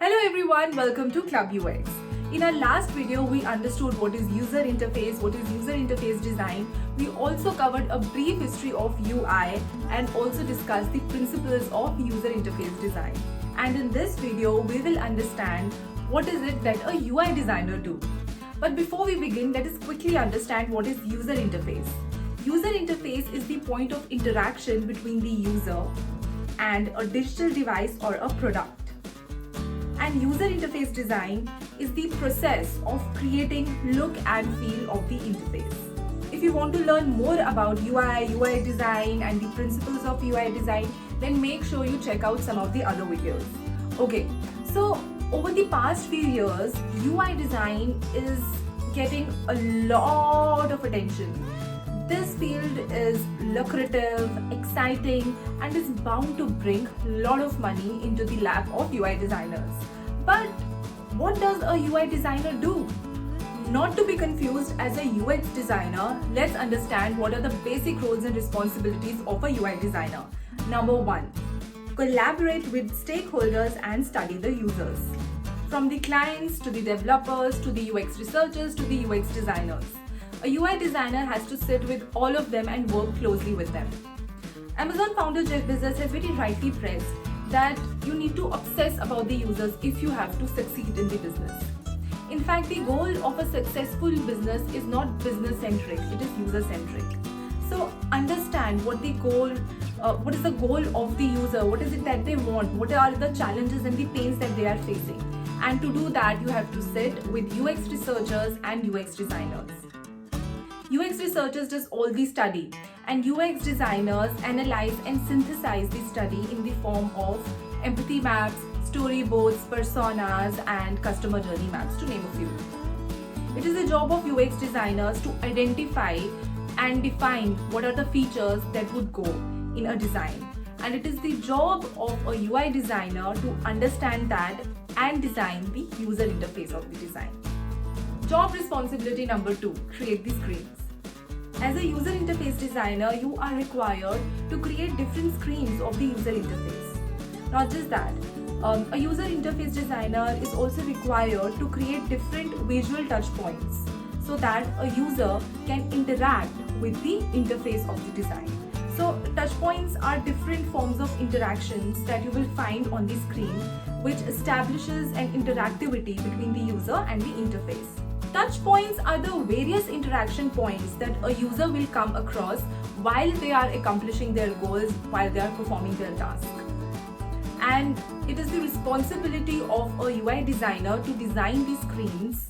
Hello everyone, welcome to Club UX. In our last video, we understood what is user interface, what is user interface design. We also covered a brief history of UI and also discussed the principles of user interface design. And in this video, we will understand what is it that a UI designer do. But before we begin, let us quickly understand what is user interface. User interface is the point of interaction between the user and a digital device or a product. And user interface design is the process of creating look and feel of the interface. If you want to learn more about UI design and the principles of UI design, then make sure you check out some of the other videos. Okay, so over the past few years, UI design is getting a lot of attention. This field is lucrative, exciting, and is bound to bring a lot of money into the lap of UI designers. But what does a UI designer do? Not to be confused as a UX designer, let's understand what are the basic roles and responsibilities of a UI designer. Number 1, collaborate with stakeholders and study the users. From the clients to the developers to the UX researchers to the UX designers. A UI designer has to sit with all of them and work closely with them. Amazon founder Jeff Bezos has very rightly pressed that you need to obsess about the users if you have to succeed in the business. In fact, the goal of a successful business is not business-centric, it is user-centric. So understand what is the goal of the user, what is it that they want, what are the challenges and the pains that they are facing. And to do that, you have to sit with UX researchers and UX designers. UX researchers does all the study and UX designers analyze and synthesize the study in the form of empathy maps, storyboards, personas and customer journey maps, to name a few. It is the job of UX designers to identify and define what are the features that would go in a design. And it is the job of a UI designer to understand that and design the user interface of the design. Job responsibility number 2, create the screens. As a user interface designer, you are required to create different screens of the user interface. Not just that, a user interface designer is also required to create different visual touch points so that a user can interact with the interface of the design. So touch points are different forms of interactions that you will find on the screen, which establishes an interactivity between the user and the interface. Touch points are the various interaction points that a user will come across while they are accomplishing their goals, while they are performing their task. And it is the responsibility of a UI designer to design these screens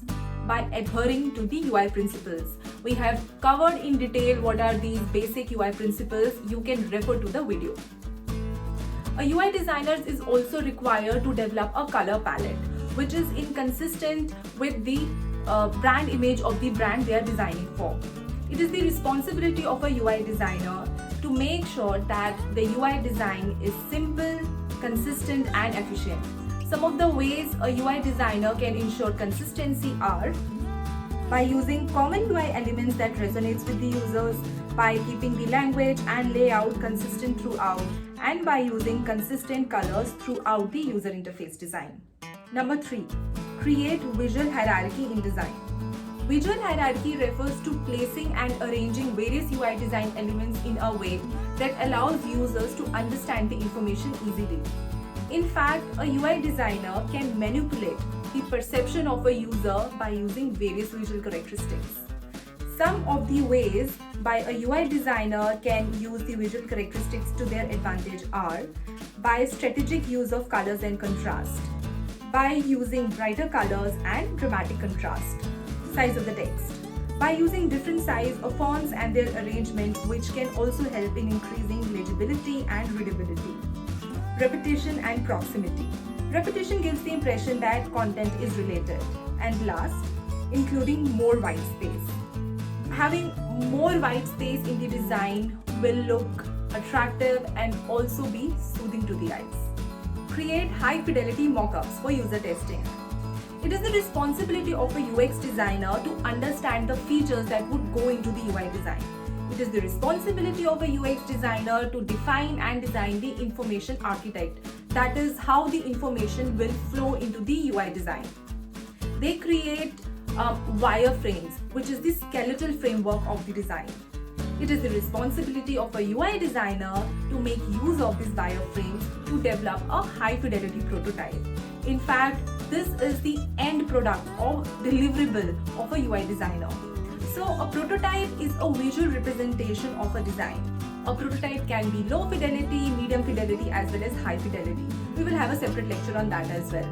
by adhering to the UI principles. We have covered in detail what are these basic UI principles. You can refer to the video. A UI designer is also required to develop a color palette which is inconsistent with the brand image of the brand they are designing for. It is the responsibility of a UI designer to make sure that the UI design is simple, consistent and efficient. Some of the ways a UI designer can ensure consistency are by using common UI elements that resonates with the users, by keeping the language and layout consistent throughout, and by using consistent colors throughout the user interface design. Number 3, create visual hierarchy in design. Visual hierarchy refers to placing and arranging various UI design elements in a way that allows users to understand the information easily. In fact, a UI designer can manipulate the perception of a user by using various visual characteristics. Some of the ways by a UI designer can use the visual characteristics to their advantage are by strategic use of colors and contrast, by using brighter colors and dramatic contrast, size of the text, by using different size of fonts and their arrangement, which can also help in increasing legibility and readability, repetition and proximity. Repetition gives the impression that content is related. And last, including more white space. Having more white space in the design will look attractive and also be soothing to the eyes. Create high fidelity mockups for user testing. It is the responsibility of a UX designer to understand the features that would go into the UI design. It is the responsibility of a UX designer to define and design the information architect that is how the information will flow into the UI design. They create wireframes, which is the skeletal framework of the design. It is the responsibility of a UI designer to make use of these wireframes to develop a high fidelity prototype. In fact, this is the end product or deliverable of a UI designer. So a prototype is a visual representation of a design. A prototype can be low fidelity, medium fidelity as well as high fidelity. We will have a separate lecture on that as well.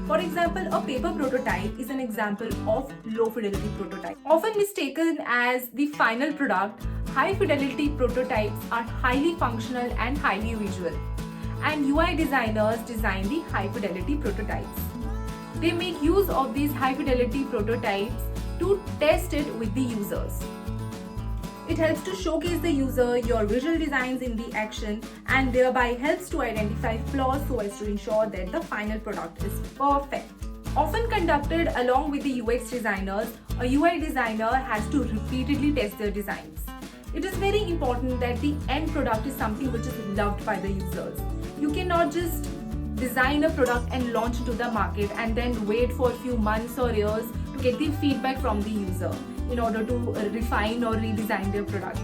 For example, a paper prototype is an example of low fidelity prototype. Often mistaken as the final product, high fidelity prototypes are highly functional and highly visual. And UI designers design the high fidelity prototypes. They make use of these high fidelity prototypes to test it with the users. It helps to showcase the user your visual designs in the action and thereby helps to identify flaws so as to ensure that the final product is perfect. Often conducted along with the UX designers, a UI designer has to repeatedly test their designs. It is very important that the end product is something which is loved by the users. You cannot just design a product and launch it to the market and then wait for a few months or years to get the feedback from the user in order to refine or redesign their product.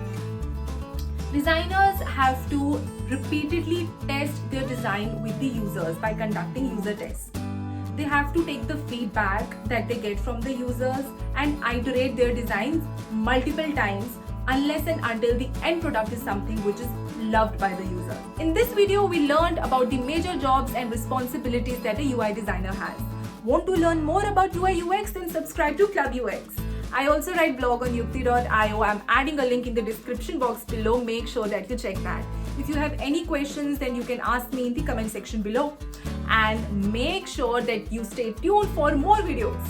Designers have to repeatedly test their design with the users by conducting user tests. They have to take the feedback that they get from the users and iterate their designs multiple times unless and until the end product is something which is loved by the user. In this video, we learned about the major jobs and responsibilities that a UI designer has. Want to learn more about UI UX? Then subscribe to Club UX. I also write blog on yukti.io. I'm adding a link in the description box below. Make sure that you check that. If you have any questions, then you can ask me in the comment section below. And make sure that you stay tuned for more videos.